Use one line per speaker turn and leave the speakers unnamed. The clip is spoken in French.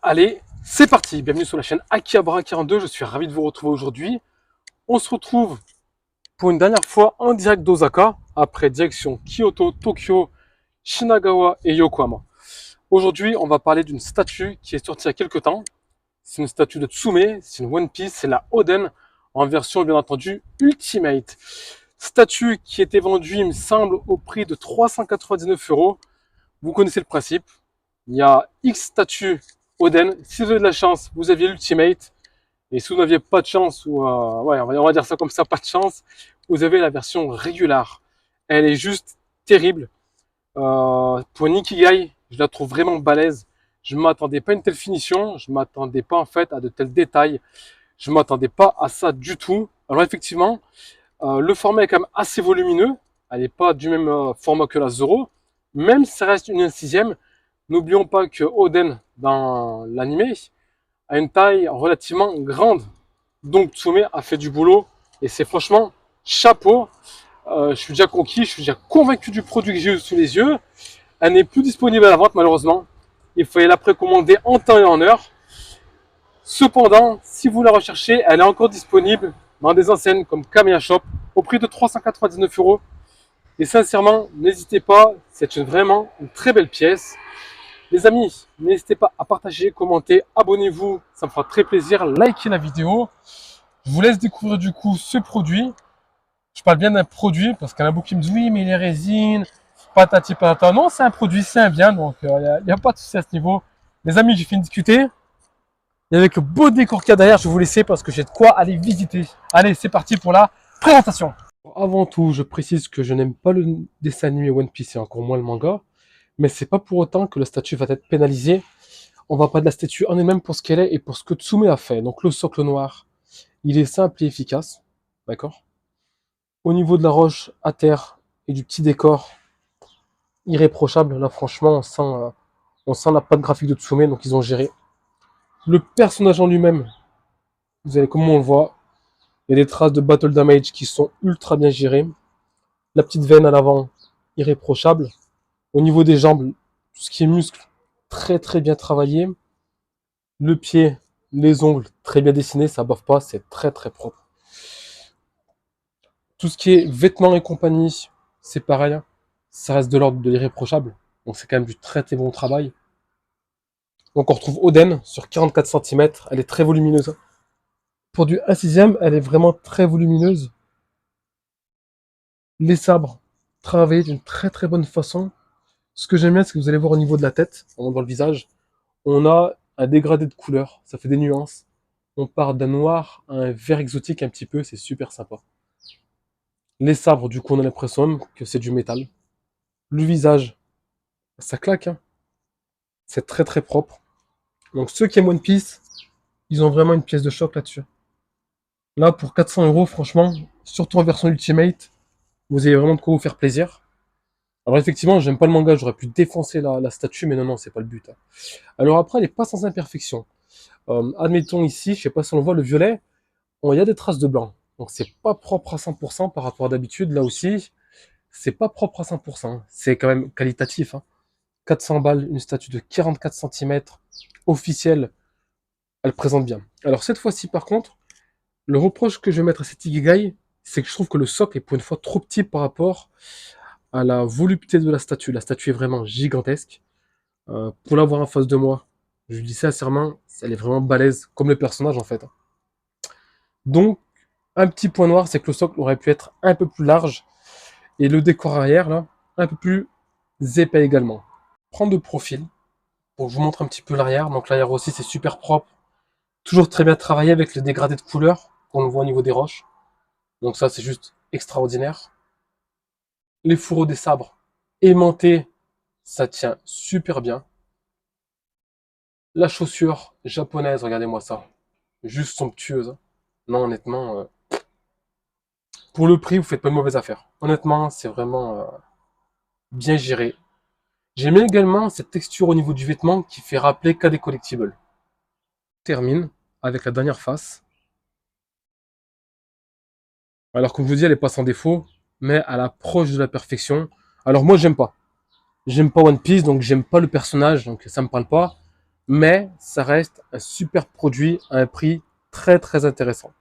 Allez, c'est parti. Bienvenue sur la chaîne Akihabara42. Je suis ravi de vous retrouver aujourd'hui. On se retrouve pour une dernière fois en direct d'Osaka, après direction Kyoto, Tokyo, Shinagawa et Yokohama. Aujourd'hui, on va parler d'une statue qui est sortie il y a quelques temps. C'est une statue de Tsume, c'est une One Piece, c'est la Oden en version bien entendu Ultimate. Statue qui était vendue, il me semble, au prix de 399 €. Vous connaissez le principe. Il y a X statues Oden. Si vous avez de la chance, vous aviez l'Ultimate. Et si vous n'aviez pas de chance, ou ouais, on va dire ça comme ça, pas de chance, vous avez la version régulière. Elle est juste terrible. Pour une Ikigai, je la trouve vraiment balèze. Je ne m'attendais pas à une telle finition. Je ne m'attendais pas en fait à de tels détails. Je ne m'attendais pas à ça du tout. Alors effectivement, le format est quand même assez volumineux. Elle n'est pas du même format que la Zoro. Même si ça reste une 1/6. N'oublions pas que Oden, dans l'anime, a une taille relativement grande. Donc Tsume a fait du boulot. Et c'est franchement chapeau. Je suis déjà conquis, je suis déjà convaincu du produit que j'ai eu sous les yeux. Elle n'est plus disponible à la vente malheureusement. Il fallait la précommander en temps et en heure. Cependant, si vous la recherchez, elle est encore disponible dans des enseignes comme Kamiya Shop au prix de 399 €. Et sincèrement, n'hésitez pas, c'est vraiment une très belle pièce. Les amis, n'hésitez pas à partager, commenter, abonnez-vous, ça me fera très plaisir. Likez la vidéo. Je vous laisse découvrir du coup ce produit. Je parle bien d'un produit parce qu'il y en a beaucoup qui me disent oui, mais les résines, patati patata. Non, c'est un produit, c'est un bien, donc il n'y a pas de souci à ce niveau. Les amis, j'ai fini de discuter. Et avec le beau décor qu'il y a derrière, je vais vous laisser parce que j'ai de quoi aller visiter. Allez, c'est parti pour la présentation. Avant tout, je précise que je n'aime pas le dessin animé One Piece et encore moins le manga. Mais c'est pas pour autant que la statue va être pénalisée. On va parler de la statue en elle-même pour ce qu'elle est et pour ce que Tsume a fait. Donc le socle noir, il est simple et efficace. D'accord. Au niveau de la roche à terre et du petit décor, irréprochable. Là, franchement, on sent la patte graphique de Tsume, donc ils ont géré. Le personnage en lui-même, vous allez comment on le voit. Il y a des traces de battle damage qui sont ultra bien gérées. La petite veine à l'avant, irréprochable. Au niveau des jambes, tout ce qui est muscle, très très bien travaillé. Le pied, les ongles, très bien dessinés, ça bave pas, c'est très très propre. Tout ce qui est vêtements et compagnie, c'est pareil. Ça reste de l'ordre de l'irréprochable. Donc c'est quand même du très très bon travail. Donc on retrouve Oden sur 44 cm, elle est très volumineuse. Pour du 1/6, elle est vraiment très volumineuse. Les sabres, travaillés d'une très très bonne façon. Ce que j'aime bien, c'est que vous allez voir au niveau de la tête, on voit le visage, on a un dégradé de couleur, ça fait des nuances. On part d'un noir à un vert exotique un petit peu, c'est super sympa. Les sabres, du coup, on a l'impression que c'est du métal. Le visage, ça claque, hein. C'est très très propre. Donc ceux qui aiment One Piece, ils ont vraiment une pièce de choc là-dessus. Là, pour 400 €, franchement, surtout en version Ultimate, vous avez vraiment de quoi vous faire plaisir. Alors effectivement, j'aime pas le manga, j'aurais pu défoncer la statue, mais non, non, c'est pas le but, hein. Alors après, elle est pas sans imperfection. Admettons ici, je sais pas si on le voit, le violet, il y a des traces de blanc. Donc c'est pas propre à 100% par rapport à d'habitude. Là aussi, c'est pas propre à 100%. C'est quand même qualitatif, hein. 400 balles, une statue de 44 cm, officielle, elle présente bien. Alors cette fois-ci, par contre, le reproche que je vais mettre à cette Ikigai, c'est que je trouve que le socle est pour une fois trop petit par rapport à la volupté de la statue. La statue est vraiment gigantesque. Pour l'avoir en face de moi, je lui dis sincèrement, elle est vraiment balèze, comme le personnage en fait. Donc, un petit point noir, c'est que le socle aurait pu être un peu plus large et le décor arrière, là, un peu plus épais également. Prendre de profil pour que je vous montre un petit peu l'arrière. Donc l'arrière aussi, c'est super propre. Toujours très bien travaillé avec les dégradés de couleurs qu'on voit au niveau des roches. Donc ça, c'est juste extraordinaire. Les fourreaux des sabres aimantés, ça tient super bien. La chaussure japonaise, regardez-moi ça. Juste somptueuse. Non, honnêtement, pour le prix, vous faites pas de mauvaise affaire. Honnêtement, c'est vraiment bien géré. J'aime également cette texture au niveau du vêtement qui fait rappeler KD Collectible. On termine avec la dernière face. Alors comme je vous dis, elle est pas sans défaut, mais elle approche de la perfection. Alors moi, j'aime pas. J'aime pas One Piece, donc j'aime pas le personnage, donc ça me parle pas. mais ça reste un super produit à un prix très très intéressant.